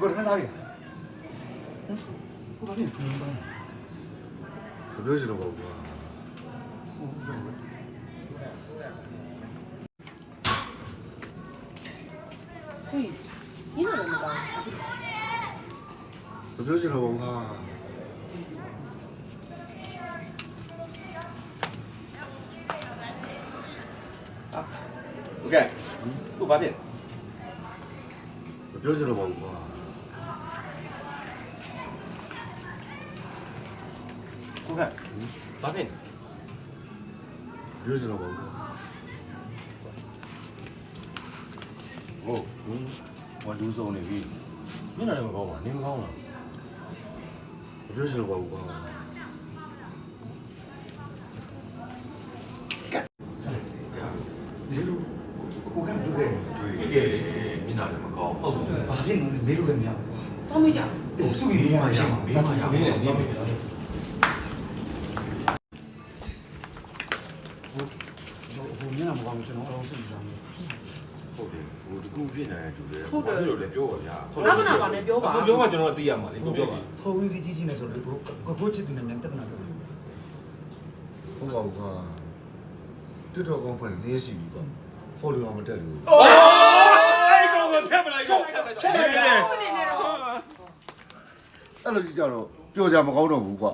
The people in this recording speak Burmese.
ကိုယ်ထမစားပြီကိုဘာဖြစ်နေလဲဘယ်လိုရှိတော့ဘောကွာဟေး你那么高？ဘယ်လိုရှိတော့ဘောကွာOK，录八遍。ဘယ်လိုရှိတော့ဘောကွာကိုက八遍。ဘယ်လိုရှိတော့ဘောကွာ哦，我留守那边，你那么高嘛？你们高嘛？ ဘယ်လိုရှိတော့ဘောကွာဒီလိုကိုကကြည့်တယ်对，你那么高，哦，ဘာဖြစ်လို့မေးလို့လည်းမရဘူးကွာ 都没讲。 စုရင်းမှရှိမှာမေးမှရမယ် ဟိုမျက်နှာမကောင်းဘူးကျွန်တော်အလုံးစုကြည့်ကြမယ်ဟုတ်တယ်ဟိုတကူဖြစ်နေတယ်တူတယ်ဘာဖြစ်လို့လဲပြောပါဗျာ 那不拿吧？那表吧。 ကိုပြောမှကျွန်တော်သိရမှာလေကိုပြောပါ ဟိုဝင်းကြီးကြီးနေဆိုတော့ကိုချစ်တယ်နဲ့ပြဿနာတယ် ဟုတ်ပါဘူးကွာတွတ်တော်ကောင်းဖွင့်နေရှိပြီကွာဖော်လို့အောင်မတက်လို့ အိုးအဲ့ကောင်ကဖက်မလိုက်တော့ဖက်လိုက်တော့ အဲ့လိုကြီးကြတော့ပျော်ကြမကောင်းတော့ဘူးကွာ